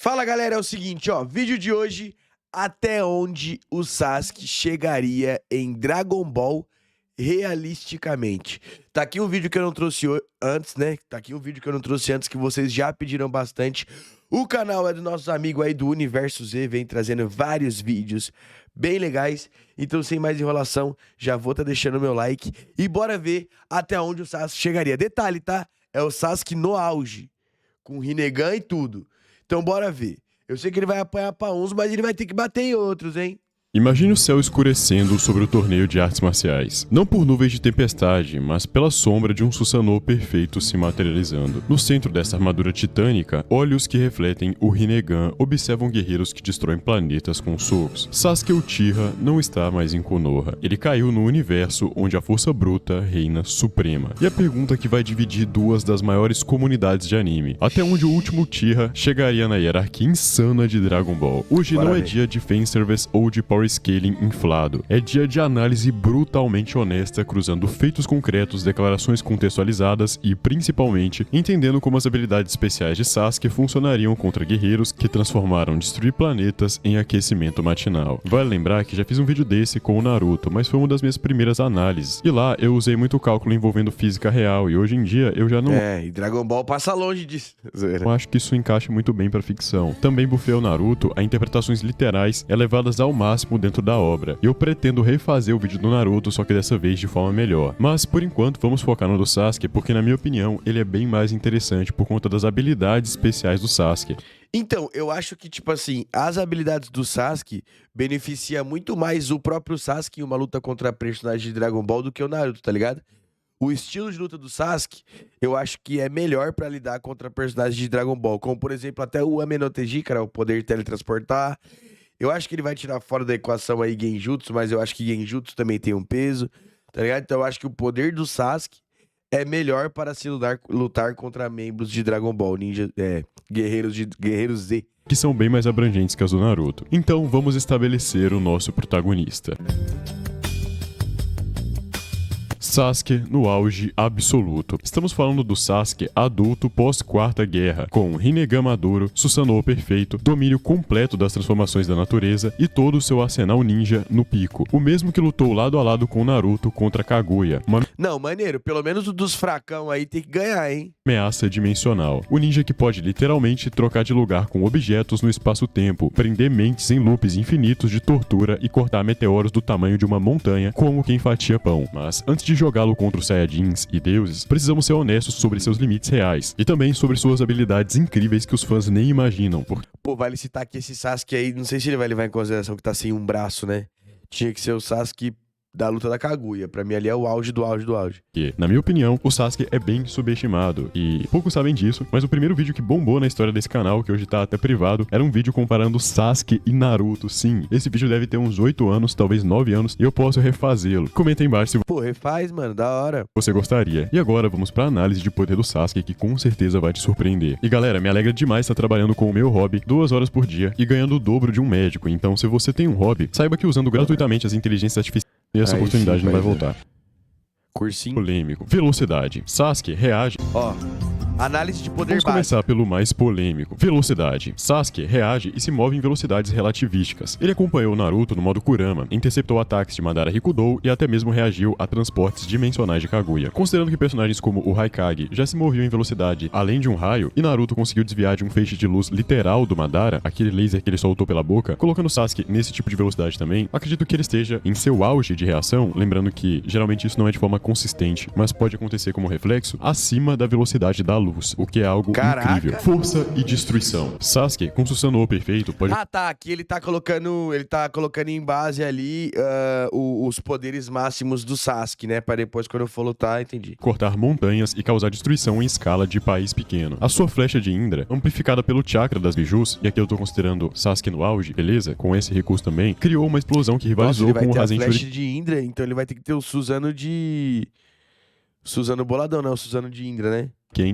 Fala galera, é o seguinte, ó, vídeo de hoje, até onde o Sasuke chegaria em Dragon Ball realisticamente. Tá aqui um vídeo que eu não trouxe antes, né? Tá aqui um vídeo que eu não trouxe antes, que vocês já pediram bastante. O canal é do nosso amigo aí do Universo Z, vem trazendo vários vídeos bem legais. Então, sem mais enrolação, já vou tá deixando meu like e bora ver até onde o Sasuke chegaria. Detalhe, tá? É o Sasuke no auge, com Rinnegan e tudo. Então bora ver. Eu sei que ele vai apanhar pra uns, mas ele vai ter que bater em outros, hein? Imagine o céu escurecendo sobre o torneio de artes marciais. Não por nuvens de tempestade, mas pela sombra de um Susanoo perfeito se materializando. No centro dessa armadura titânica, olhos que refletem o Rinnegan observam guerreiros que destroem planetas com socos. Sasuke Uchiha não está mais em Konoha. Ele caiu no universo onde a força bruta reina suprema. E a pergunta que vai dividir duas das maiores comunidades de anime. Até onde o último Uchiha chegaria na hierarquia insana de Dragon Ball. Hoje não é dia de fanservice ou de power scaling inflado. É dia de análise brutalmente honesta, cruzando feitos concretos, declarações contextualizadas e, principalmente, entendendo como as habilidades especiais de Sasuke funcionariam contra guerreiros que transformaram destruir planetas em aquecimento matinal. Vale lembrar que já fiz um vídeo desse com o Naruto, mas foi uma das minhas primeiras análises. E lá eu usei muito cálculo envolvendo física real, e hoje em dia eu já não... E Dragon Ball passa longe disso. Eu acho que isso encaixa muito bem pra ficção. Também bufei o Naruto a interpretações literais elevadas ao máximo dentro da obra. Eu pretendo refazer o vídeo do Naruto, só que dessa vez de forma melhor. Mas, por enquanto, vamos focar no do Sasuke, porque na minha opinião, ele é bem mais interessante por conta das habilidades especiais do Sasuke. Então, eu acho que, tipo assim, as habilidades do Sasuke beneficia muito mais o próprio Sasuke em uma luta contra personagens de Dragon Ball do que o Naruto, tá ligado? O estilo de luta do Sasuke, eu acho que é melhor pra lidar contra personagens de Dragon Ball, como, por exemplo, até o Amenoteji, cara, o poder de teletransportar. Eu acho que ele vai tirar fora da equação aí Genjutsu, mas eu acho que Genjutsu também tem um peso, tá ligado? Então eu acho que o poder do Sasuke é melhor para se lutar contra membros de Dragon Ball, Guerreiros Z. Que são bem mais abrangentes que as do Naruto. Então vamos estabelecer o nosso protagonista. Sasuke no auge absoluto. Estamos falando do Sasuke adulto pós-Quarta Guerra, com Rinnegan maduro, Susanoo perfeito, domínio completo das transformações da natureza e todo o seu arsenal ninja no pico. O mesmo que lutou lado a lado com Naruto contra Kaguya. Não, maneiro, pelo menos o dos fracão aí tem que ganhar, hein? Ameaça dimensional. O ninja que pode literalmente trocar de lugar com objetos no espaço-tempo, prender mentes em loops infinitos de tortura e cortar meteoros do tamanho de uma montanha como quem fatia pão. Mas antes de jogá-lo contra os Saiyajins e deuses, precisamos ser honestos sobre seus limites reais e também sobre suas habilidades incríveis que os fãs nem imaginam. Pô, vale citar que esse Sasuke aí, não sei se ele vai levar em consideração que tá sem um braço, né? Tinha que ser o Sasuke da luta da Kaguya. Pra mim ali é o auge do auge do auge. Que, na minha opinião, o Sasuke é bem subestimado. E poucos sabem disso, mas o primeiro vídeo que bombou na história desse canal, que hoje tá até privado, era um vídeo comparando Sasuke e Naruto. Sim, esse vídeo deve ter uns 8 anos, talvez 9 anos, e eu posso refazê-lo. Comenta aí embaixo se Pô, refaz, mano, da hora. você gostaria. E agora vamos pra análise de poder do Sasuke, que com certeza vai te surpreender. E galera, me alegra demais estar trabalhando com o meu hobby 2 horas por dia e ganhando o dobro de um médico. Então, se você tem um hobby, saiba que usando gratuitamente as inteligências artificiais, essa oportunidade sim, não vai voltar. Cursinho. Polêmico. Velocidade. Sasuke reage... Ó, análise de poder Vamos básico. começar pelo mais polêmico. Velocidade. Sasuke reage e se move em velocidades relativísticas. Ele acompanhou Naruto no modo Kurama, interceptou ataques de Madara Hikudou e até mesmo reagiu a transportes dimensionais de Kaguya. Considerando que personagens como o Haikage já se moviam em velocidade além de um raio, e Naruto conseguiu desviar de um feixe de luz literal do Madara, aquele laser que ele soltou pela boca, colocando Sasuke nesse tipo de velocidade também, acredito que ele esteja em seu auge de reação, lembrando que geralmente isso não é de forma consistente, mas pode acontecer como reflexo, acima da velocidade da luz, o que é algo incrível. Força e destruição. Sasuke, com Susanoo perfeito, pode... Ah, tá, aqui ele tá colocando em base ali os poderes máximos do Sasuke, né? Pra depois, quando eu for lutar, entendi. cortar montanhas e causar destruição em escala de país pequeno. A sua flecha de Indra, amplificada pelo chakra das bijus, e aqui eu tô considerando Sasuke no auge, beleza? Com esse recurso também, criou uma explosão que rivalizou com o Rasen Shuriken. Flecha de Indra, então ele vai ter que ter o Suzano boladão, não, o Suzano de Indra, né?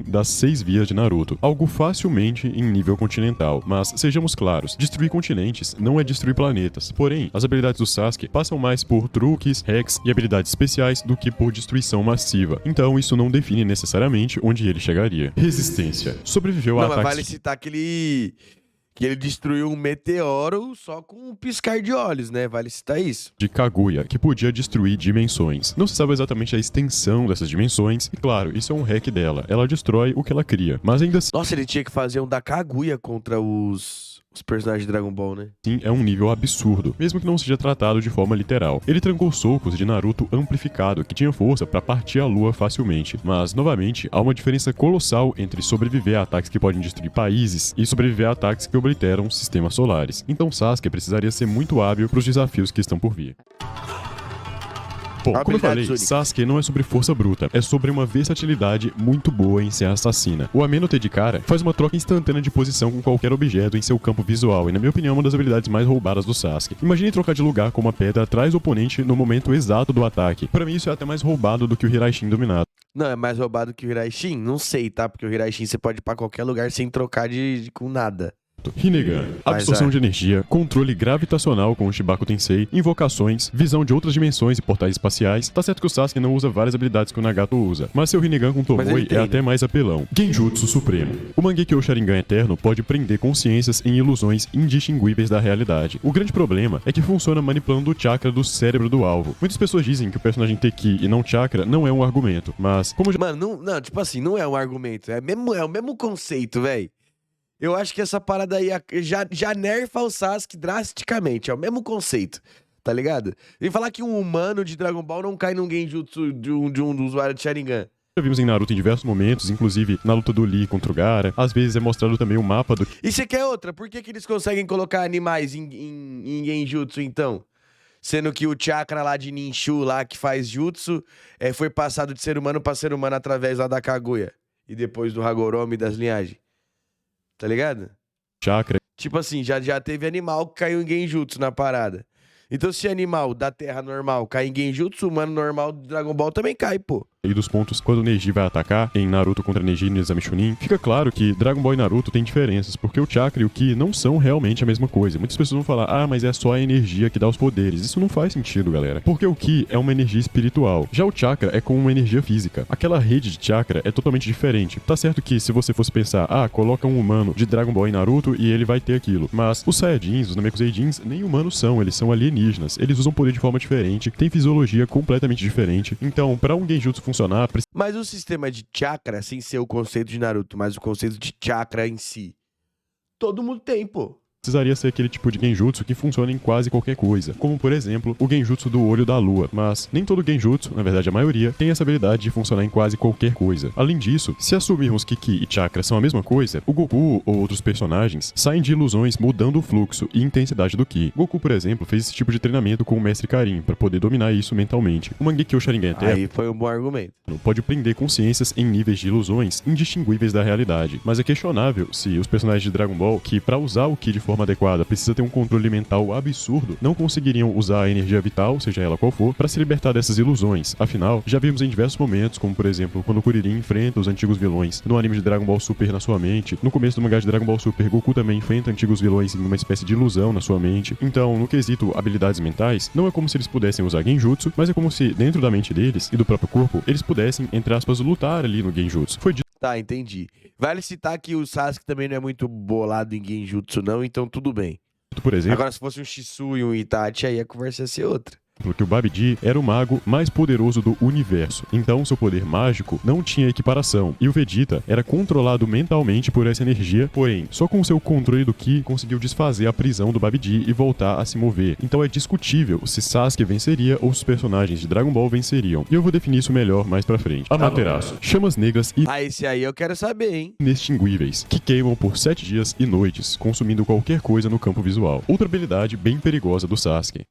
das 6 vias de Naruto, algo facilmente em nível continental. Mas sejamos claros, destruir continentes não é destruir planetas. Porém, as habilidades do Sasuke passam mais por truques, hacks e habilidades especiais do que por destruição massiva. Então isso não define necessariamente onde ele chegaria. Resistência. Sobreviveu a Não, mas ataques... vale citar que Que ele destruiu um meteoro só com um piscar de olhos, né? Vale citar isso. De Kaguya, que podia destruir dimensões. Não se sabe exatamente a extensão dessas dimensões, e claro, isso é um hack dela. Ela destrói o que ela cria, mas ainda Nossa, ele tinha que fazer um da Kaguya contra os personagens de Dragon Ball, né? assim é um nível absurdo, mesmo que não seja tratado de forma literal. Ele trancou socos de Naruto amplificado, que tinha força para partir a lua facilmente, mas, novamente, há uma diferença colossal entre sobreviver a ataques que podem destruir países e sobreviver a ataques que obliteram sistemas solares. Então Sasuke precisaria ser muito hábil para os desafios que estão por vir. Bom, como eu falei, Sasuke não é sobre força bruta, é sobre uma versatilidade muito boa em ser assassina. O Ameno Tedikara faz uma troca instantânea de posição com qualquer objeto em seu campo visual, e na minha opinião é uma das habilidades mais roubadas do Sasuke. Imagine trocar de lugar com uma pedra atrás do oponente no momento exato do ataque. Pra mim isso é até mais roubado do que o Hiraishin dominado. Não, é mais roubado que o Hiraishin? Não sei, tá? Porque o Hiraishin você pode ir pra qualquer lugar sem trocar com nada. Rinnegan, absorção de energia, controle gravitacional com o Shibaku Tensei, invocações, visão de outras dimensões e portais espaciais. Tá certo que o Sasuke não usa várias habilidades que o Nagato usa, mas seu Rinnegan com Tomoe é até mais apelão. Genjutsu Supremo. O Mangekyo Sharingan Eterno pode prender consciências em ilusões indistinguíveis da realidade. O grande problema é que funciona manipulando o chakra do cérebro do alvo. Muitas pessoas dizem que o personagem ter ki e não chakra não é um argumento, mas como já... Mano, não, tipo assim, não é um argumento, é o mesmo conceito, velho. Eu acho que essa parada aí já nerfa o Sasuke drasticamente. É o mesmo conceito, tá ligado? Vem falar que um humano de Dragon Ball não cai num genjutsu de um usuário de Sharingan. Já vimos em Naruto em diversos momentos, inclusive na luta do Lee contra o Gaara. Às vezes é mostrado também o mapa do... E você quer outra? Por que eles conseguem colocar animais em genjutsu, então? Sendo que o chakra lá de Ninshu, lá que faz jutsu, foi passado de ser humano pra ser humano através lá da Kaguya. E depois do Hagoromo e das linhagens. Tá ligado? Chakra. Tipo assim, já teve animal que caiu em genjutsu na parada. Então se animal da terra normal cai em genjutsu, humano normal do Dragon Ball também cai, pô. E dos pontos quando o Neji vai atacar em Naruto contra Neji no Exame Chunin, fica claro que Dragon Ball e Naruto têm diferenças, porque o chakra e o ki não são realmente a mesma coisa. Muitas pessoas vão falar, ah, mas é só a energia que dá os poderes. Isso não faz sentido, galera. Porque o ki é uma energia espiritual. Já o chakra é como uma energia física. Aquela rede de chakra é totalmente diferente. Tá certo que se você fosse pensar, ah, coloca um humano de Dragon Ball em Naruto e ele vai ter aquilo. Mas os Saiyajins, os Namekuseidins, nem humanos são, eles são alienígenas. Eles usam poder de forma diferente, têm fisiologia completamente diferente. Então, pra um genjutsu funcionar... Mas o sistema de chakra, sem ser o conceito de Naruto, mas o conceito de chakra em si, todo mundo tem, pô. Precisaria ser aquele tipo de genjutsu que funciona em quase qualquer coisa, como por exemplo o genjutsu do olho da lua, mas nem todo genjutsu, na verdade a maioria, tem essa habilidade de funcionar em quase qualquer coisa. Além disso, se assumirmos que ki e chakra são a mesma coisa, o Goku ou outros personagens saem de ilusões mudando o fluxo e intensidade do ki. Goku, por exemplo, fez esse tipo de treinamento com o Mestre Karin para poder dominar isso mentalmente. O Mangekyo Sharingan Eterno aí foi um bom argumento. Pode prender consciências em níveis de ilusões indistinguíveis da realidade, mas é questionável se os personagens de Dragon Ball, que para usar o ki de forma adequada precisa ter um controle mental absurdo, não conseguiriam usar a energia vital, seja ela qual for, para se libertar dessas ilusões. Afinal, já vimos em diversos momentos, como por exemplo, quando o Kuririn enfrenta os antigos vilões no anime de Dragon Ball Super na sua mente. No começo do mangá de Dragon Ball Super, Goku também enfrenta antigos vilões em uma espécie de ilusão na sua mente. Então, no quesito habilidades mentais, não é como se eles pudessem usar genjutsu, mas é como se dentro da mente deles e do próprio corpo, eles pudessem, entre aspas, lutar ali no genjutsu. Foi dito... Tá, entendi. Vale citar que o Sasuke também não é muito bolado em genjutsu não, então tudo bem. Por exemplo, agora se fosse um Shisui e um Itachi, aí a conversa ia ser outra. Porque o Babidi era o mago mais poderoso do universo, então seu poder mágico não tinha equiparação, e o Vegeta era controlado mentalmente por essa energia, porém, só com seu controle do Ki conseguiu desfazer a prisão do Babidi e voltar a se mover. Então é discutível se Sasuke venceria ou os personagens de Dragon Ball venceriam, e eu vou definir isso melhor mais pra frente. Amaterasu, chamas negras e esse aí eu quero saber, hein? inextinguíveis, que queimam por 7 dias e noites, consumindo qualquer coisa no campo visual. Outra habilidade bem perigosa do Sasuke.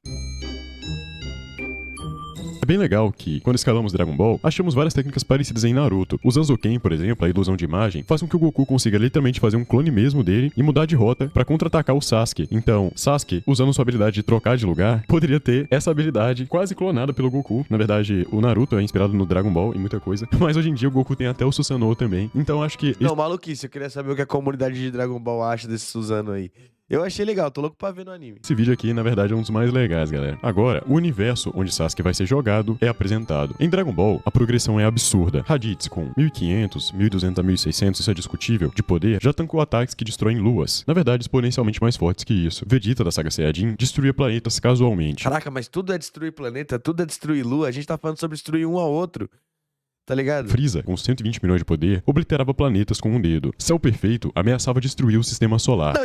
É bem legal que, quando escalamos Dragon Ball, achamos várias técnicas parecidas em Naruto. O Zanzoken, por exemplo, a ilusão de imagem, faz com que o Goku consiga literalmente fazer um clone mesmo dele e mudar de rota pra contra-atacar o Sasuke. Então, Sasuke, usando sua habilidade de trocar de lugar, poderia ter essa habilidade quase clonada pelo Goku. Na verdade, o Naruto é inspirado no Dragon Ball em muita coisa, mas hoje em dia o Goku tem até o Susanoo também. Então, acho que... Não, maluquice, eu queria saber o que a comunidade de Dragon Ball acha desse Susanoo aí. Eu achei legal, tô louco pra ver no anime. Esse vídeo aqui, na verdade, é um dos mais legais, galera. Agora, o universo onde Sasuke vai ser jogado é apresentado. Em Dragon Ball, a progressão é absurda. Raditz com 1500, 1200 a 1600, isso é discutível, de poder, já tancou ataques que destroem luas. Na verdade, exponencialmente mais fortes que isso. Vegeta da saga Saiyajin destruía planetas casualmente. Caraca, mas tudo é destruir planeta, tudo é destruir lua. A gente tá falando sobre destruir um ao outro. Tá ligado? Freeza, com 120 milhões de poder, obliterava planetas com um dedo. Cell Perfeito ameaçava destruir o sistema solar. Não,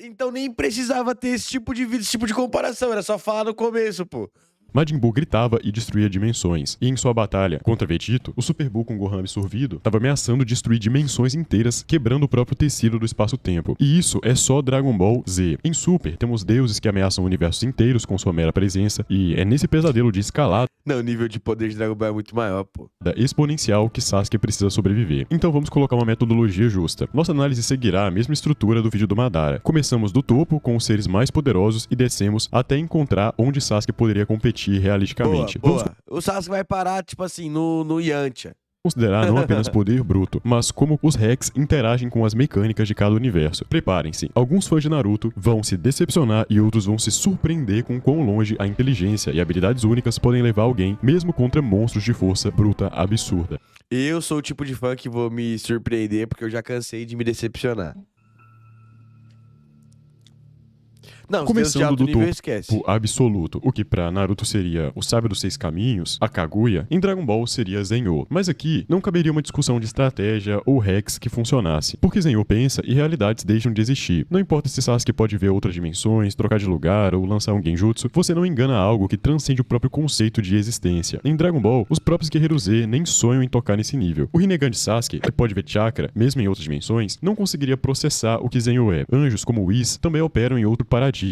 então nem precisava ter esse tipo de comparação. Era só falar no começo, pô. Majin Buu gritava e destruía dimensões. E em sua batalha contra Vegito, o Super Buu com Gohan absorvido estava ameaçando destruir dimensões inteiras, quebrando o próprio tecido do espaço-tempo. E isso é só Dragon Ball Z. Em Super, temos deuses que ameaçam universos inteiros com sua mera presença, e é nesse pesadelo de escalada Não, o nível de poder de Dragon Ball é muito maior, pô. exponencial que Sasuke precisa sobreviver. Então vamos colocar uma metodologia justa. Nossa análise seguirá a mesma estrutura do vídeo do Madara. Começamos do topo com os seres mais poderosos e descemos até encontrar onde Sasuke poderia competir realisticamente. Boa. O Sasuke vai parar, tipo assim, no Yantia. Considerar não apenas poder bruto, mas como os Rex interagem com as mecânicas de cada universo. Preparem-se, alguns fãs de Naruto vão se decepcionar e outros vão se surpreender com quão longe a inteligência e habilidades únicas podem levar alguém, mesmo contra monstros de força bruta absurda. Eu sou o tipo de fã que vou me surpreender porque eu já cansei de me decepcionar. Não, os deuses de Começando alto do nível, topo esquece. absoluto, o que pra Naruto seria o Sábio dos Seis Caminhos, a Kaguya, em Dragon Ball seria Zen'ou. Mas aqui não caberia uma discussão de estratégia ou Rex que funcionasse, porque Zen'ou pensa e realidades deixam de existir. Não importa se Sasuke pode ver outras dimensões, trocar de lugar ou lançar um genjutsu, você não engana algo que transcende o próprio conceito de existência. Em Dragon Ball, os próprios guerreiros Z nem sonham em tocar nesse nível. O Rinnegan de Sasuke, que pode ver chakra, mesmo em outras dimensões, não conseguiria processar o que Zen'ou é. Anjos como Whis também operam em outro paradigma.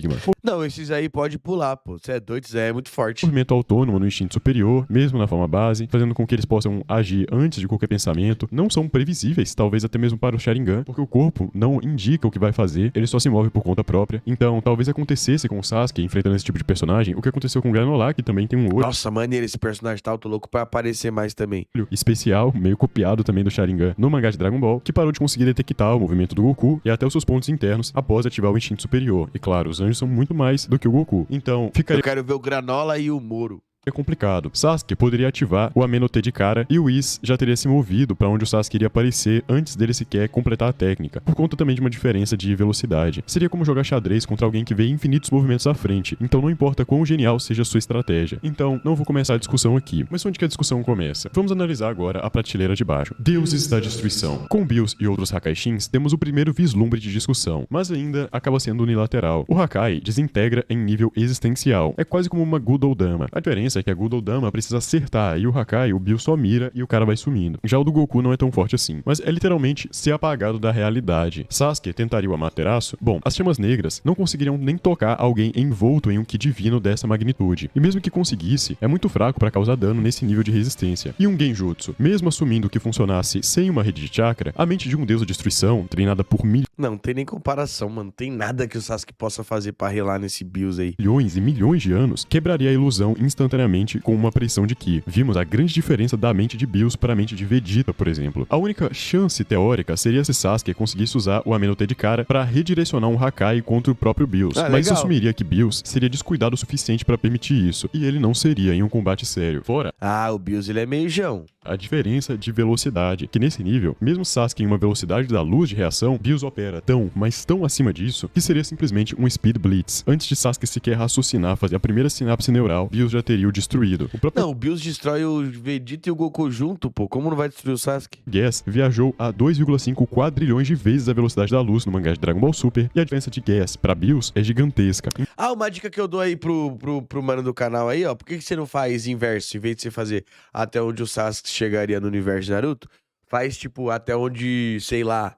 Não, esses aí pode pular, pô. Você é doido, Zé é muito forte. Movimento autônomo no instinto superior, mesmo na forma base, fazendo com que eles possam agir antes de qualquer pensamento. Não são previsíveis, talvez até mesmo para o Sharingan, porque o corpo não indica o que vai fazer, ele só se move por conta própria. Então, talvez acontecesse com o Sasuke enfrentando esse tipo de personagem, o que aconteceu com o Granolah, que também tem um olho Nossa, maneiro, esse personagem tá, eu tô louco pra aparecer mais também. especial, meio copiado também do Sharingan no mangá de Dragon Ball, que parou de conseguir detectar o movimento do Goku e até os seus pontos internos após ativar o instinto superior. E claro, os anjos são muito mais do que o Goku. Então, Eu ficaria quero ver o Granola e o Moro. complicado. Sasuke poderia ativar o Amenote de cara e o Whis já teria se movido pra onde o Sasuke iria aparecer antes dele sequer completar a técnica, por conta também de uma diferença de velocidade. Seria como jogar xadrez contra alguém que vê infinitos movimentos à frente, então não importa quão genial seja a sua estratégia. Então, não vou começar a discussão aqui. Mas onde que a discussão começa? Vamos analisar agora a prateleira de baixo. Deuses da destruição. Com Bills e outros Hakaishins, temos o primeiro vislumbre de discussão, mas ainda acaba sendo unilateral. O Hakai desintegra em nível existencial. É quase como uma Gudou Dama. A diferença é que a Gudou Dama precisa acertar, e o Hakai, o Bill só mira e o cara vai sumindo. Já o do Goku não é tão forte assim, mas é literalmente ser apagado da realidade. Sasuke tentaria o Amaterasu? Bom, as chamas negras não conseguiriam nem tocar alguém envolto em um Ki divino dessa magnitude. E mesmo que conseguisse, é muito fraco para causar dano nesse nível de resistência. E um Genjutsu, mesmo assumindo que funcionasse sem uma rede de chakra, a mente de um deus da destruição, treinada por Não tem nem comparação, mano. Não tem nada que o Sasuke possa fazer pra relar nesse Bills aí. milhões e milhões de anos, quebraria a ilusão instantaneamente com uma pressão de Ki. Vimos a grande diferença da mente de Bills para a mente de Vegeta, por exemplo. A única chance teórica seria se Sasuke conseguisse usar o Amenote de cara para redirecionar um Hakai contra o próprio Bills, mas isso assumiria que Bills seria descuidado o suficiente para permitir isso, e ele não seria em um combate sério. Fora Ah, o Bills ele é meijão. a diferença de velocidade, que nesse nível, mesmo Sasuke em uma velocidade da luz de reação, Bills opera tão, mas tão acima disso, que seria simplesmente um Speed Blitz. Antes de Sasuke sequer raciocinar, fazer a primeira sinapse neural, Bills já teria o destruído. O próprio Não, o Bills destrói o Vegeta e o Goku junto, pô. Como não vai destruir o Sasuke? Gas viajou a 2,5 quadrilhões de vezes a velocidade da luz no mangá de Dragon Ball Super, e a diferença de Gas pra Bills é gigantesca. Ah, uma dica que eu dou aí pro mano do canal aí, ó. Por que você não faz inverso? Em vez de você fazer até onde o Sasuke chegaria no universo de Naruto, faz tipo até onde, sei lá,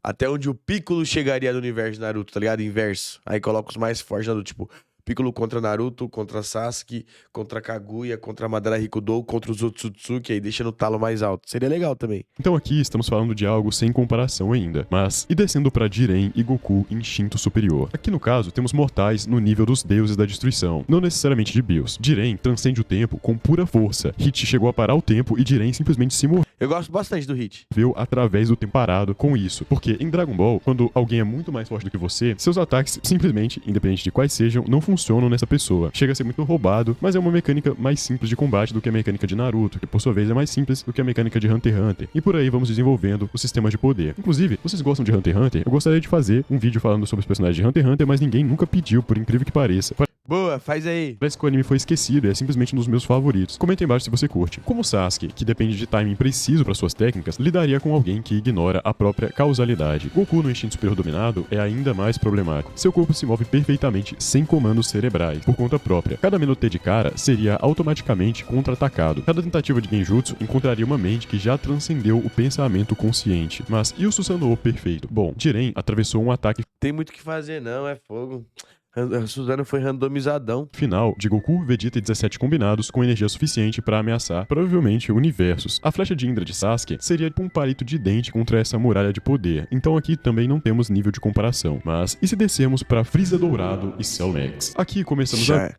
até onde o Piccolo chegaria no universo de Naruto, tá ligado? Inverso. Aí coloca os mais fortes Naruto, tipo, Piccolo contra Naruto, contra Sasuke, contra Kaguya, contra Madara Hikudou, contra os Otsutsuki, aí deixa no talo mais alto. Seria legal também. Então aqui estamos falando de algo sem comparação ainda, mas e descendo pra Jiren e Goku instinto superior. Aqui no caso temos mortais no nível dos deuses da destruição, não necessariamente de Bills. Jiren transcende o tempo com pura força. Hit chegou a parar o tempo e Jiren simplesmente se morreu. Eu gosto bastante do Hit. Através do tempo parado com isso. Porque em Dragon Ball, quando alguém é muito mais forte do que você, seus ataques simplesmente, independente de quais sejam, não funcionam nessa pessoa. Chega a ser muito roubado, mas é uma mecânica mais simples de combate do que a mecânica de Naruto, que por sua vez é mais simples do que a mecânica de Hunter x Hunter. E por aí vamos desenvolvendo o sistema de poder. Inclusive, vocês gostam de Hunter x Hunter? Eu gostaria de fazer um vídeo falando sobre os personagens de Hunter x Hunter, mas ninguém nunca pediu, por incrível que pareça. Boa, faz aí. Parece que o anime foi esquecido e é simplesmente um dos meus favoritos. Comenta aí embaixo se você curte. Como Sasuke, que depende de timing preciso para suas técnicas, lidaria com alguém que ignora a própria causalidade. Goku no instinto superior dominado é ainda mais problemático. Seu corpo se move perfeitamente sem comandos cerebrais, por conta própria. Cada menotê de cara seria automaticamente contra-atacado. Cada tentativa de genjutsu encontraria uma mente que já transcendeu o pensamento consciente. Mas e o Susanoo perfeito? Bom, Jiren atravessou um ataque Tem muito o que fazer não, é fogo. Suzano foi randomizadão. final de Goku, Vegeta e 17 combinados com energia suficiente para ameaçar, provavelmente, universos. A flecha de Indra de Sasuke seria tipo um palito de dente contra essa muralha de poder, então aqui também não temos nível de comparação. Mas e se descermos para Frieza Dourado e Cell Max? Aqui começamos a...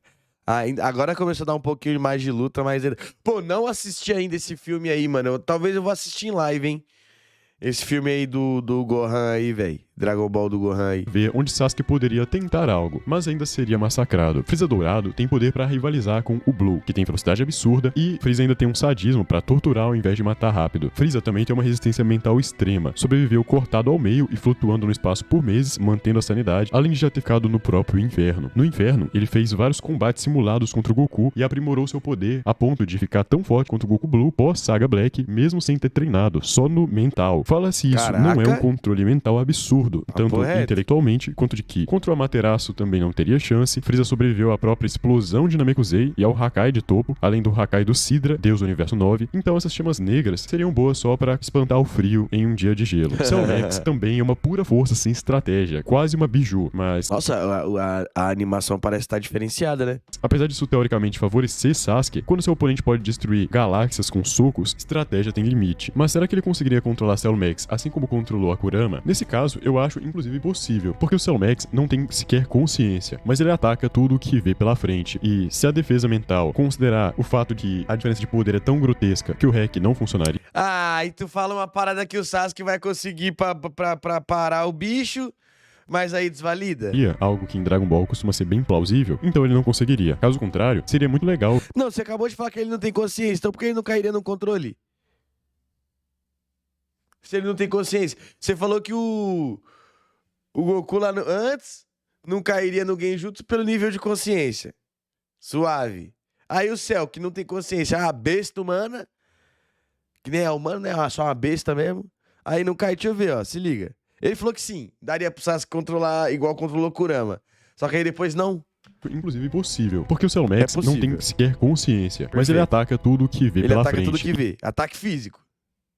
Agora começou a dar um pouquinho mais de luta, mas... Pô, não assisti ainda esse filme aí, mano. Talvez eu vou assistir em live, hein? Esse filme aí do Gohan aí, velho. Dragon Ball do Gohan aí. Ver onde Sasuke poderia tentar algo, mas ainda seria massacrado. Frieza Dourado tem poder pra rivalizar com o Blue, que tem velocidade absurda, e Frieza ainda tem um sadismo pra torturar ao invés de matar rápido. Frieza também tem uma resistência mental extrema, sobreviveu cortado ao meio e flutuando no espaço por meses, mantendo a sanidade, além de já ter ficado no próprio inferno. No inferno, ele fez vários combates simulados contra o Goku e aprimorou seu poder a ponto de ficar tão forte quanto o Goku Blue pós-Saga Black, mesmo sem ter treinado, só no mental. Fala-se isso, não é um controle mental absurdo, tanto intelectualmente quanto de Ki. Contra o Amaterasu também não teria chance. Frieza sobreviveu à própria explosão de Namekusei e ao Hakai de topo, além do Hakai do Sidra, Deus do Universo 9. Então essas chamas negras seriam boas só pra espantar o frio em um dia de gelo. Cell Max também é uma pura força sem estratégia, quase uma biju, mas... Nossa, a animação parece estar diferenciada, né? Apesar disso teoricamente favorecer Sasuke, quando seu oponente pode destruir galáxias com socos, estratégia tem limite. Mas será que ele conseguiria controlar Cell Max assim como controlou a Kurama? Nesse caso, eu acho inclusive possível, porque o Cell Max não tem sequer consciência, mas ele ataca tudo o que vê pela frente. E se a defesa mental considerar o fato de que a diferença de poder é tão grotesca que o hack não funcionaria... Ah, e tu fala uma parada que o Sasuke vai conseguir pra parar o bicho, mas aí desvalida? Algo que em Dragon Ball costuma ser bem plausível, então ele não conseguiria. Caso contrário, seria muito legal... Não, você acabou de falar que ele não tem consciência, então por que ele não cairia no controle? Se ele não tem consciência. Você falou que o Goku lá antes não cairia no Genjutsu pelo nível de consciência. Suave. Aí o Cell, que não tem consciência, a besta humana, que nem é humano, né? Só uma besta mesmo. Aí não cai, deixa eu ver, ó, se liga. Ele falou que sim, daria pro Sasuke controlar igual controlou Kurama. Só que aí depois não. Inclusive possível, porque o Cell Max não tem sequer consciência, Perfeito. Mas ele ataca tudo o que vê pela frente. Ele ataca tudo que vê. Ataque físico,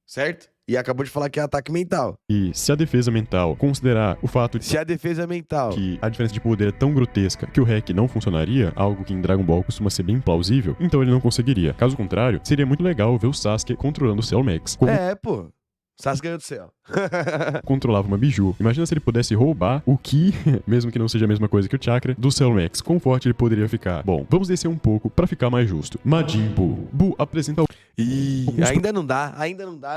certo? E acabou de falar que é ataque mental. E se a defesa mental considerar o fato de... Se a defesa mental... que a diferença de poder é tão grotesca que o hack não funcionaria, algo que em Dragon Ball costuma ser bem plausível, então ele não conseguiria. Caso contrário, seria muito legal ver o Sasuke controlando o Cell Max. Pô. Sasuke ganhou do céu. Controlava uma biju. Imagina se ele pudesse roubar o Ki, mesmo que não seja a mesma coisa que o Chakra, do Cell Max. Quão forte ele poderia ficar? Bom, vamos descer um pouco pra ficar mais justo. Majin Buu. Buu apresenta... Ainda não dá.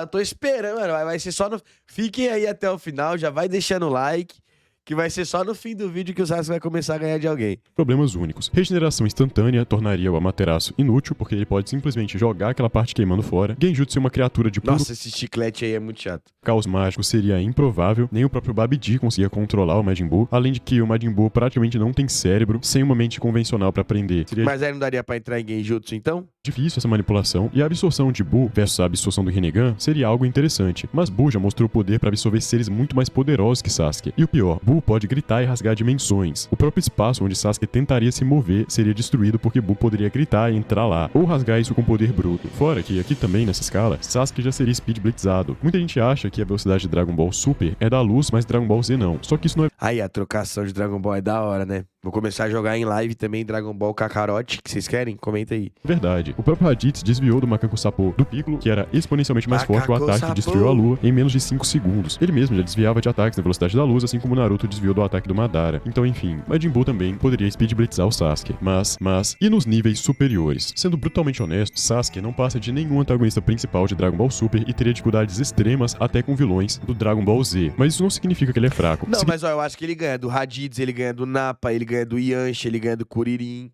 Eu tô esperando, mano. Vai ser só no... Fiquem aí até o final, já vai deixando o like, que vai ser só no fim do vídeo que o Sasuke vai começar a ganhar de alguém. Problemas únicos. Regeneração instantânea tornaria o Amaterasu inútil, porque ele pode simplesmente jogar aquela parte queimando fora. Genjutsu é uma criatura de puro... Nossa, esse chiclete aí é muito chato. Caos mágico seria improvável, nem o próprio Babidi conseguia controlar o Majin Buu, além de que o Majin Buu praticamente não tem cérebro, sem uma mente convencional pra aprender. Mas aí não daria pra entrar em Genjutsu, então? Difícil essa manipulação, e a absorção de Buu versus a absorção do Rinnegan seria algo interessante, mas Buu já mostrou poder pra absorver seres muito mais poderosos que Sasuke. E o pior, Buu pode gritar e rasgar dimensões. O próprio espaço onde Sasuke tentaria se mover seria destruído porque Buu poderia gritar e entrar lá, ou rasgar isso com poder bruto. Fora que aqui também, nessa escala, Sasuke já seria speed blitzado. Muita gente acha que a velocidade de Dragon Ball Super é da luz, mas Dragon Ball Z não. Só que isso não é... Aí, a trocação de Dragon Ball é da hora, né? Vou começar a jogar em live também Dragon Ball Kakarot, que vocês querem? Comenta aí. Verdade. O próprio Raditz desviou do macaco sapô do Piccolo, que era exponencialmente mais forte o Macaco ataque que sapô. destruiu a lua em menos de 5 segundos. Ele mesmo já desviava de ataques na velocidade da luz, assim como Naruto desviou do ataque do Madara. Então, enfim, Majin Buu também poderia speed blitzar o Sasuke. Mas, e nos níveis superiores? Sendo brutalmente honesto, Sasuke não passa de nenhum antagonista principal de Dragon Ball Super e teria dificuldades extremas até com vilões do Dragon Ball Z. Mas isso não significa que ele é fraco. Não, mas ó, eu acho que ele ganha do Raditz, ele ganha do Nappa, ele ganha do Yanshi, ele ganha do Kuririn.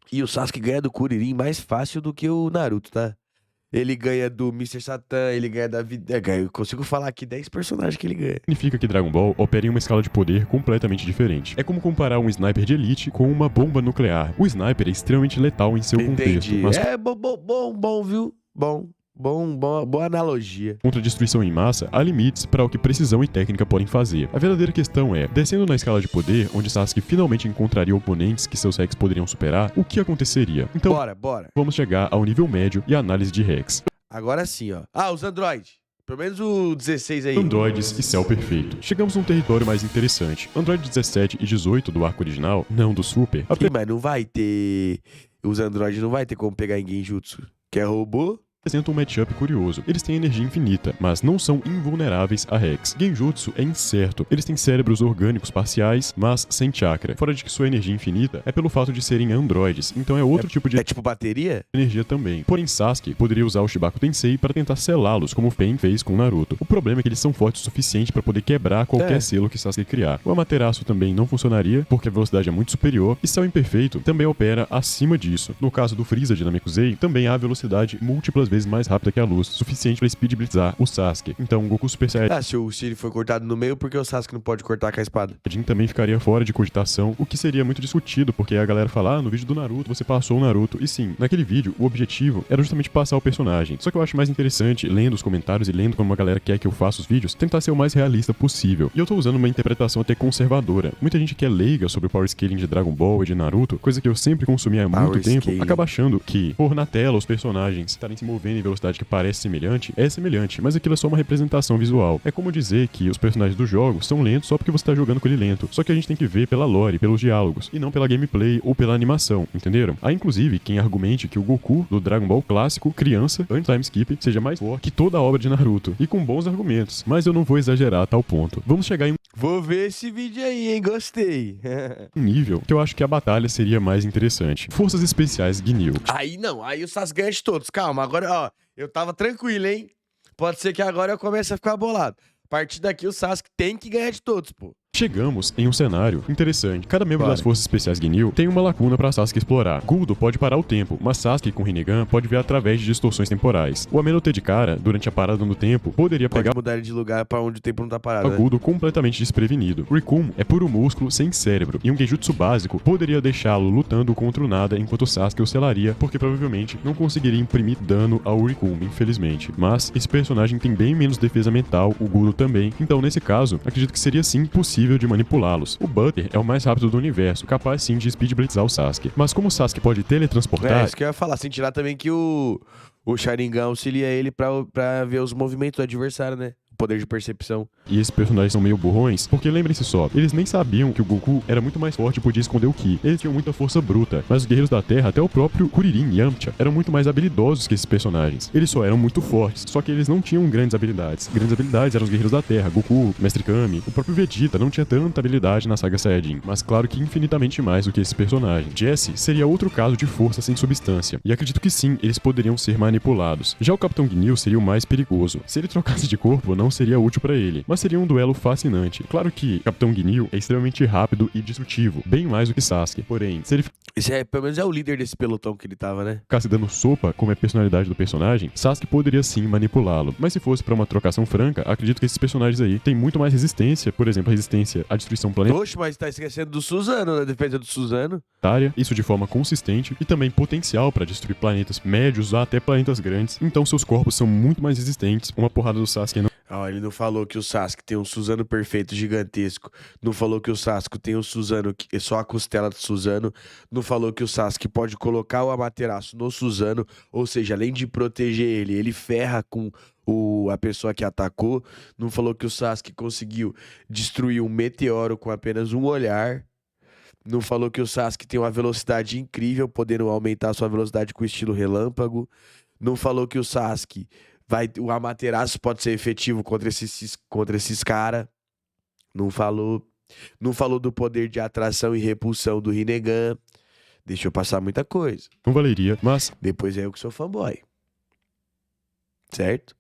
E o Sasuke ganha do Kuririn mais fácil do que o Naruto, tá? Ele ganha do Mr. Satan, ele ganha da vida. Eu consigo falar aqui 10 personagens que ele ganha. Significa que Dragon Ball opera em uma escala de poder completamente diferente. É como comparar um sniper de elite com uma bomba nuclear. O sniper é extremamente letal em seu contexto, Entendi. mas É bom, viu? Boa analogia. contra a destruição em massa, há limites para o que precisão e técnica podem fazer. A verdadeira questão é, descendo na escala de poder, onde Sasuke finalmente encontraria oponentes que seus hacks poderiam superar, o que aconteceria? Então, Bora. vamos chegar ao nível médio e análise de hacks. Agora sim, ó. Ah, os Android. Pelo menos o 16 aí. Androides e Céu Perfeito. Chegamos num território mais interessante. Android 17 e 18 do arco original, não do Super, Ih, mas não vai ter... Os Android não vai ter como pegar em Genjutsu. Que é robô... apresentam um matchup curioso. Eles têm energia infinita, mas não são invulneráveis a hacks. Genjutsu é incerto. Eles têm cérebros orgânicos parciais, mas sem chakra. Fora de que sua energia infinita é pelo fato de serem androides, então é outro tipo de É tipo bateria? energia também. Porém, Sasuke poderia usar o Shibaku Tensei para tentar selá-los, como Pain fez com Naruto. O problema é que eles são fortes o suficiente para poder quebrar qualquer selo que Sasuke criar. O Amaterasu também não funcionaria, porque a velocidade é muito superior, e Céu Imperfeito também opera acima disso. No caso do Freeza Dynamic Z, também há velocidade múltiplas vezes mais rápida que a luz, suficiente para speed blitzar o Sasuke. Então, Goku Super Saiyajin Se ele foi cortado no meio, por que o Sasuke não pode cortar com a espada? também ficaria fora de cogitação, o que seria muito discutido, porque a galera fala, no vídeo do Naruto você passou o Naruto, e sim, naquele vídeo o objetivo era justamente passar o personagem. Só que eu acho mais interessante, lendo os comentários e lendo como a galera quer que eu faça os vídeos, tentar ser o mais realista possível. E eu tô usando uma interpretação até conservadora. Muita gente que é leiga sobre o power scaling de Dragon Ball e de Naruto, coisa que eu sempre consumi há muito tempo, acaba achando que, por na tela os personagens estarem se movendo em velocidade que parece semelhante, é semelhante, mas aquilo é só uma representação visual. É como dizer que os personagens do jogo são lentos só porque você tá jogando com ele lento. Só que a gente tem que ver pela lore, pelos diálogos, e não pela gameplay ou pela animação, entenderam? Há inclusive quem argumente que o Goku do Dragon Ball clássico, criança, antes time skip, seja mais forte que toda a obra de Naruto, e com bons argumentos, mas eu não vou exagerar a tal ponto. Vamos chegar em Vou ver esse vídeo aí, hein? Gostei. um nível que eu acho que a batalha seria mais interessante. Forças Especiais Ginyu. Aí não, aí o Sasuke ganha de todos. Calma, agora, ó, eu tava tranquilo, hein? Pode ser que agora eu comece a ficar bolado. A partir daqui o Sasuke tem que ganhar de todos, pô. Chegamos em um cenário interessante. Cada membro Bora. das Forças Especiais Ginyu tem uma lacuna para Sasuke explorar. Guldo pode parar o tempo, mas Sasuke com Rinnegan pode ver através de distorções temporais. O Ameno Tedikara, durante a parada no tempo, poderia Pode pegar mudar ele de lugar pra onde o tempo não tá parado, né? Guldo completamente desprevenido. Rikun é puro músculo sem cérebro, e um genjutsu básico poderia deixá-lo lutando contra o nada enquanto Sasuke o selaria, porque provavelmente não conseguiria imprimir dano ao Rikun, infelizmente. Mas esse personagem tem bem menos defesa mental, o Guldo também, então nesse caso, acredito que seria sim possível de manipulá-los. O Butter é o mais rápido do universo, capaz sim de speed blitzar o Sasuke. Mas como o Sasuke pode É, teletransportar, isso que eu ia falar, sem tirar também que o Sharingan auxilia ele pra ver os movimentos do adversário, né? Poder de percepção. e esses personagens são meio burrões, porque lembrem-se só, eles nem sabiam que o Goku era muito mais forte e podia esconder o Ki. Eles tinham muita força bruta, mas os Guerreiros da Terra, até o próprio Kuririn e Yamcha, eram muito mais habilidosos que esses personagens. Eles só eram muito fortes, só que eles não tinham grandes habilidades. Grandes habilidades eram os Guerreiros da Terra, Goku, Mestre Kami, o próprio Vegeta não tinha tanta habilidade na saga Saiyajin, mas claro que infinitamente mais do que esse personagem. Jesse seria outro caso de força sem substância, e acredito que sim, eles poderiam ser manipulados. Já o Capitão Ginyu seria o mais perigoso. Se ele trocasse de corpo, não seria útil pra ele, mas seria um duelo fascinante. Claro que Capitão Ginyu é extremamente rápido e destrutivo, bem mais do que Sasuke. Porém, se ele Esse é, pelo menos é o líder desse pelotão que ele tava, né? ficasse dando sopa, como é a personalidade do personagem, Sasuke poderia sim manipulá-lo. Mas se fosse pra uma trocação franca, acredito que esses personagens aí têm muito mais resistência, por exemplo, a resistência à destruição planetária, Oxe, mas tá esquecendo do Suzano, da defesa do Suzano. isso de forma consistente, e também potencial pra destruir planetas médios ou até planetas grandes. Então seus corpos são muito mais resistentes. Uma porrada do Sasuke não Ó, ele não falou que o Sasuke tem um Suzano perfeito gigantesco. Não falou que o Sasuke tem um Suzano que é só a costela do Suzano. Não falou que o Sasuke pode colocar o Amaterasu no Suzano. Ou seja, além de proteger ele, ele ferra com a pessoa que atacou, não falou que o Sasuke conseguiu destruir um meteoro com apenas um olhar, não falou que o Sasuke tem uma velocidade incrível, podendo aumentar sua velocidade com estilo relâmpago, não falou que o Sasuke o Amaterasu pode ser efetivo contra esses caras, não falou. Não falou do poder de atração e repulsão do Rinnegan. Deixou passar muita coisa. Não valeria, mas Depois é eu que sou fanboy. Certo?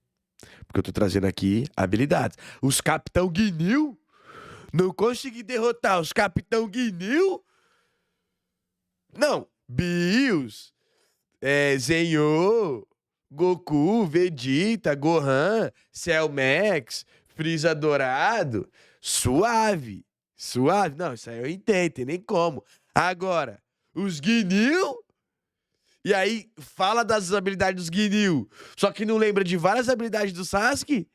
Porque eu tô trazendo aqui habilidades. Os Capitão Guinil? Não consegui derrotar os Capitão Guinil? Não. Bills, Zenyo, Goku, Vegeta, Gohan, Cell Max, Freeza Dourado. Suave. Suave. Não, isso aí eu entendo, tem nem como. Agora, os Guinil? E aí, fala das habilidades dos Guinil, só que não lembra de várias habilidades do Sasuke?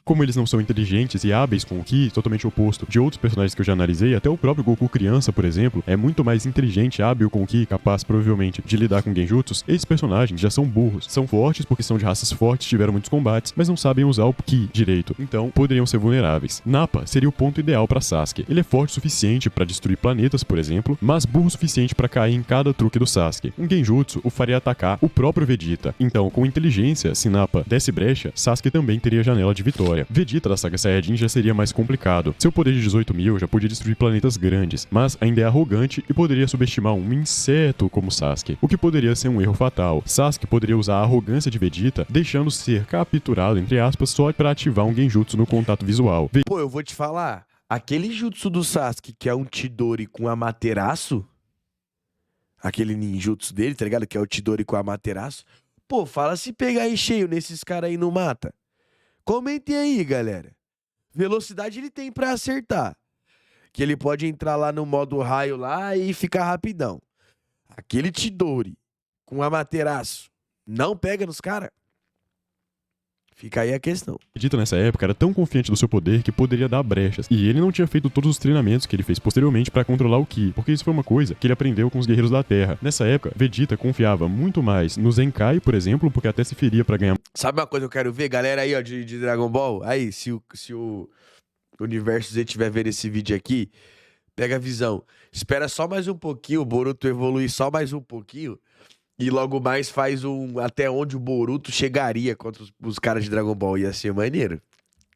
como eles não são inteligentes e hábeis com o Ki, totalmente oposto de outros personagens que eu já analisei, até o próprio Goku criança, por exemplo, é muito mais inteligente e hábil com o Ki, capaz, provavelmente, de lidar com genjutsus. Esses personagens já são burros. São fortes porque são de raças fortes, tiveram muitos combates, mas não sabem usar o Ki direito. Então, poderiam ser vulneráveis. Nappa seria o ponto ideal para Sasuke. Ele é forte o suficiente para destruir planetas, por exemplo, mas burro o suficiente para cair em cada truque do Sasuke. Um genjutsu o faria atacar o próprio Vegeta. Então, com inteligência, se Nappa desse brecha, Sasuke também teria janela de vitória. Vegeta da saga Saiyajin já seria mais complicado. Seu poder de 18.000 já podia destruir planetas grandes, mas ainda é arrogante e poderia subestimar um inseto como Sasuke, o que poderia ser um erro fatal. Sasuke poderia usar a arrogância de Vegeta, deixando ser capturado, entre aspas, só para ativar um genjutsu no contato visual. Pô, eu vou te falar, aquele jutsu do Sasuke que é um Chidori com Amaterasu, aquele ninjutsu dele, tá ligado? Que é o Chidori com Amaterasu. Pô, fala se pegar em cheio nesses caras aí não mata. Comentem aí, galera. Velocidade ele tem pra acertar. Que ele pode entrar lá no modo raio lá e ficar rapidão. Aquele Chidori com Amaterasu não pega nos caras? Fica aí a questão. Vegeta nessa época era tão confiante do seu poder que poderia dar brechas, e ele não tinha feito todos os treinamentos que ele fez posteriormente para controlar o Ki, porque isso foi uma coisa que ele aprendeu com os Guerreiros da Terra. Nessa época, Vegeta confiava muito mais no Zenkai, por exemplo, porque até se feria para ganhar. Sabe uma coisa que eu quero ver, galera aí, ó, de Dragon Ball? Aí, se o Universo Z estiver vendo esse vídeo aqui, pega a visão. Espera só mais um pouquinho, o Boruto evoluir só mais um pouquinho, e logo mais faz até onde o Boruto chegaria contra os caras de Dragon Ball. Ia ser maneiro.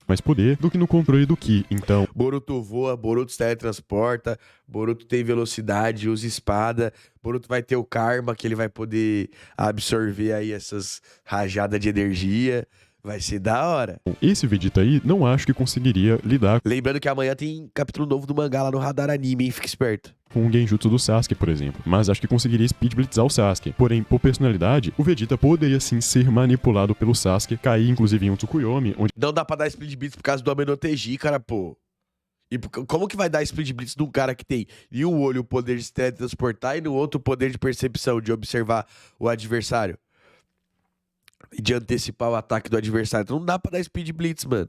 Mais poder do que no controle do Ki. Então, Boruto voa, Boruto se teletransporta, Boruto tem velocidade, usa espada, Boruto vai ter o karma que ele vai poder absorver aí essas rajadas de energia. Vai ser da hora. esse Vegeta aí não acho que conseguiria lidar Lembrando que amanhã tem capítulo novo do mangá lá no Radar Anime, hein? Fica esperto. com o genjutsu do Sasuke, por exemplo, mas acho que conseguiria speed blitzar o Sasuke. Porém, por personalidade, o Vegeta poderia sim ser manipulado pelo Sasuke, cair inclusive em um Tsukuyomi, onde Não dá pra dar Split Blitz por causa do Amenoteji, cara, pô. E como que vai dar Split Blitz num cara que tem em um olho o poder de se teletransportar e no outro o poder de percepção, de observar o adversário? E de antecipar o ataque do adversário. Então não dá pra dar Speed Blitz, mano.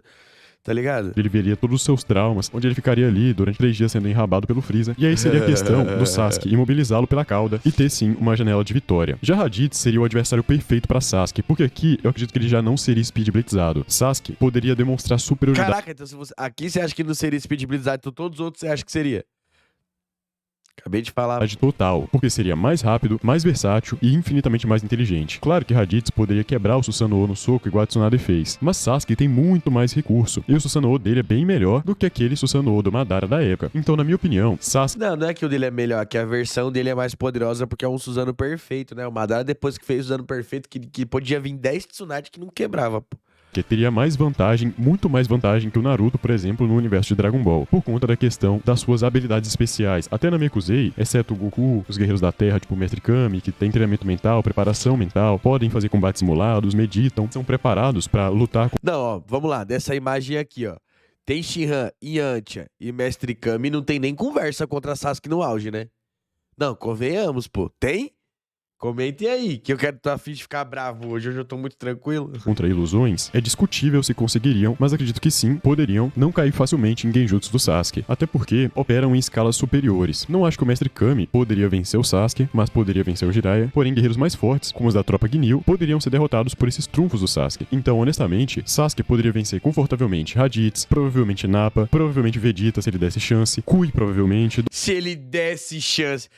Tá ligado? ele veria todos os seus traumas, onde ele ficaria ali durante 3 dias sendo enrabado pelo Freeza, e aí seria a questão do Sasuke imobilizá-lo pela cauda e ter sim uma janela de vitória. Já Raditz seria o adversário perfeito pra Sasuke, porque aqui eu acredito que ele já não seria speed blitzado. Sasuke poderia demonstrar superioridade. Caraca, então aqui você acha que não seria Speed Blitzado, então todos os outros você acha que seria? Acabei de falar. Total, porque seria mais rápido, mais versátil e infinitamente mais inteligente. Claro que Raditz poderia quebrar o Susanoo no soco igual a Tsunade fez, mas Sasuke tem muito mais recurso, e o Susanoo dele é bem melhor do que aquele Susanoo do Madara da época. Então, na minha opinião, Sasuke Não é que o dele é melhor, que a versão dele é mais poderosa porque é um Suzano perfeito, né? O Madara, depois que fez o Suzano perfeito, que podia vir 10 Tsunade que não quebrava, pô. teria mais vantagem, muito mais vantagem que o Naruto, por exemplo, no universo de Dragon Ball, por conta da questão das suas habilidades especiais. Até na Mekuzei, exceto o Goku, os Guerreiros da Terra, tipo o Mestre Kami, que tem treinamento mental, preparação mental, podem fazer combates simulados, meditam, são preparados pra lutar com... Não, ó, vamos lá, dessa imagem aqui, ó. Tem Shinran, Yantia e Mestre Kami, não tem nem conversa contra Sasuke no auge, né? Não, convenhamos, pô. Tem? Comentem aí, que eu quero tô a fim de ficar bravo hoje eu tô muito tranquilo. Contra ilusões, é discutível se conseguiriam, mas acredito que sim, poderiam não cair facilmente em genjutsu do Sasuke, até porque operam em escalas superiores. Não acho que o mestre Kami poderia vencer o Sasuke, mas poderia vencer o Jiraiya, porém guerreiros mais fortes, como os da tropa Ginyu, poderiam ser derrotados por esses trunfos do Sasuke. Então, honestamente, Sasuke poderia vencer confortavelmente Raditz, provavelmente Nappa, provavelmente Vegeta se ele desse chance, Kui provavelmente. Se ele desse chance.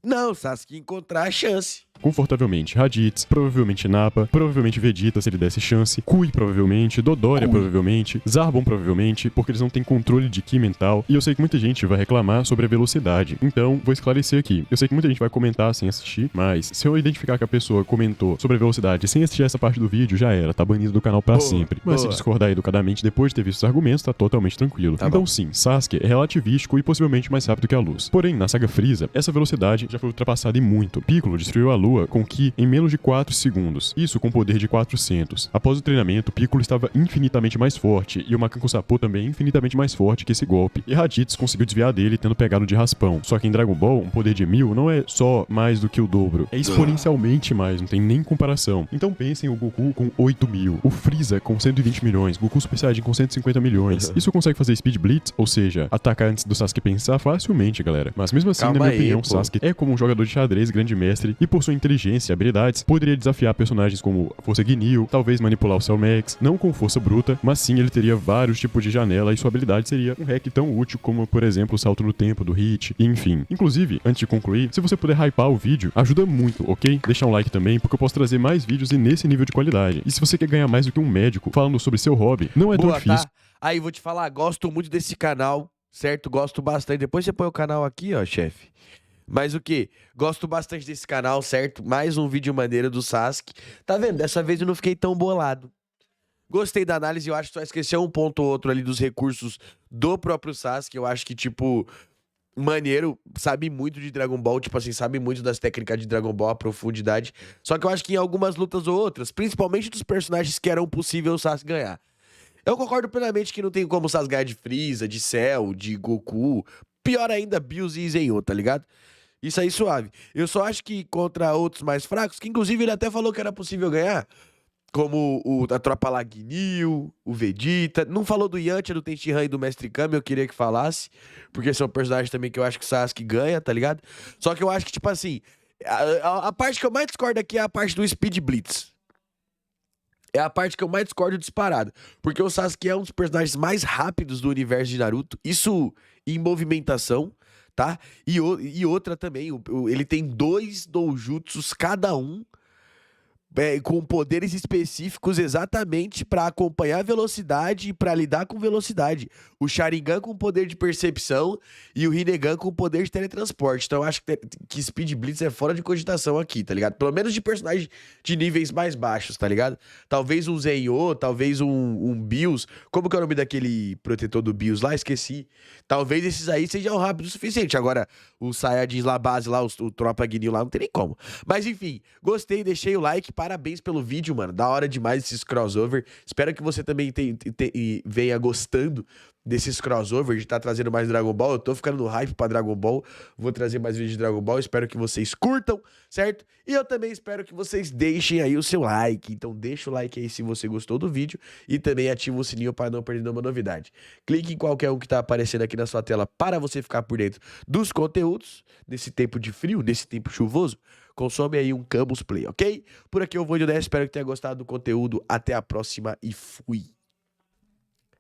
Não, Sasuke ia encontrar a chance. Confortavelmente Raditz, provavelmente Nappa, provavelmente Vegeta se ele desse chance, Kui provavelmente, Dodoria provavelmente, Zarbon provavelmente, porque eles não têm controle de Ki mental, e eu sei que muita gente vai reclamar sobre a velocidade, então vou esclarecer aqui. Eu sei que muita gente vai comentar sem assistir, mas se eu identificar que a pessoa comentou sobre a velocidade sem assistir essa parte do vídeo, já era, tá banido do canal pra sempre. Mas se discordar educadamente depois de ter visto os argumentos, tá totalmente tranquilo. Tá então bom. sim, Sasuke é relativístico e possivelmente mais rápido que a luz. Porém, na saga Frieza, essa velocidade já foi ultrapassada e muito. Piccolo destruiu a Lua com Ki em menos de 4 segundos, isso com poder de 400. Após o treinamento, Piccolo estava infinitamente mais forte, e o Macaco Sapô também infinitamente mais forte que esse golpe, e Raditz conseguiu desviar dele tendo pegado de raspão. Só que em Dragon Ball, um poder de 1000 não é só mais do que o dobro, é exponencialmente mais, não tem nem comparação. Então pensem o Goku com 8000, o Freeza com 120 milhões, Goku Super Saiyajin com 150 milhões. Isso consegue fazer Speed Blitz, ou seja, atacar antes do Sasuke pensar facilmente, galera. Mas mesmo assim, Calma na minha aí, opinião, pô. Sasuke é como um jogador de xadrez grande mestre, e por sua inteligência e habilidades, poderia desafiar personagens como a Força Ginyu, talvez manipular o Cell Max, não com força bruta, mas sim ele teria vários tipos de janela e sua habilidade seria um hack tão útil como, por exemplo, o salto no tempo do Hit, e enfim. Inclusive, antes de concluir, se você puder hypar o vídeo, ajuda muito, ok? Deixa um like também, porque eu posso trazer mais vídeos e nesse nível de qualidade. E se você quer ganhar mais do que um médico falando sobre seu hobby, não é tão Boa, difícil. tá? Aí, vou te falar, gosto muito desse canal, certo? Gosto bastante. Depois você põe o canal aqui, ó, chefe. Mas o que? Gosto bastante desse canal, certo? Mais um vídeo maneiro do Sasuke. Tá vendo? Dessa vez eu não fiquei tão bolado. Gostei da análise, eu acho que só esqueceu um ponto ou outro ali dos recursos do próprio Sasuke. Eu acho que, tipo, maneiro, sabe muito de Dragon Ball, tipo assim, sabe muito das técnicas de Dragon Ball, a profundidade. Só que eu acho que em algumas lutas ou outras, principalmente dos personagens que eram possível o Sasuke ganhar. Eu concordo plenamente que não tem como o Sasuke ganhar de Frieza, de Cell, de Goku. Pior ainda, Bills e Zenho, tá ligado? Isso aí suave. Eu só acho que contra outros mais fracos, que inclusive ele até falou que era possível ganhar, como a tropa lá Ginyu, o Vegeta. Não falou do Yantia, do Tenshinhan e do Mestre Kami, eu queria que falasse, porque são personagens também que eu acho que o Sasuke ganha, tá ligado? Só que eu acho que, tipo assim, a parte que eu mais discordo aqui é a parte do Speed Blitz. É a parte que eu mais discordo disparado. Porque o Sasuke é um dos personagens mais rápidos do universo de Naruto. Isso em movimentação, tá? E outra também, ele tem 2 doujutsus cada um, com poderes específicos exatamente pra acompanhar a velocidade e pra lidar com velocidade. O Sharingan com poder de percepção e o Rinnegan com poder de teletransporte. Então eu acho que Speed Blitz é fora de cogitação aqui, tá ligado? Pelo menos de personagens de níveis mais baixos, tá ligado? Talvez um Zenyo, talvez um Bills. Como que é o nome daquele protetor do Bills lá? Esqueci. Talvez esses aí sejam rápidos o suficiente. Agora, o Saiyajins lá base lá, o Tropa Ginyu lá, não tem nem como. Mas enfim, gostei, deixei o like. Parabéns pelo vídeo, mano. Da hora demais esses crossover. Espero que você também venha gostando desses crossover, de estar trazendo mais Dragon Ball. Eu tô ficando no hype pra Dragon Ball. Vou trazer mais vídeos de Dragon Ball. Espero que vocês curtam, certo? E eu também espero que vocês deixem aí o seu like. Então deixa o like aí se você gostou do vídeo. E também ativa o sininho para não perder nenhuma novidade. Clique em qualquer um que tá aparecendo aqui na sua tela para você ficar por dentro dos conteúdos. Nesse tempo de frio, nesse tempo chuvoso. Consome aí um Campus Play, ok? Por aqui eu vou de 10. Espero que tenha gostado do conteúdo. Até a próxima e fui!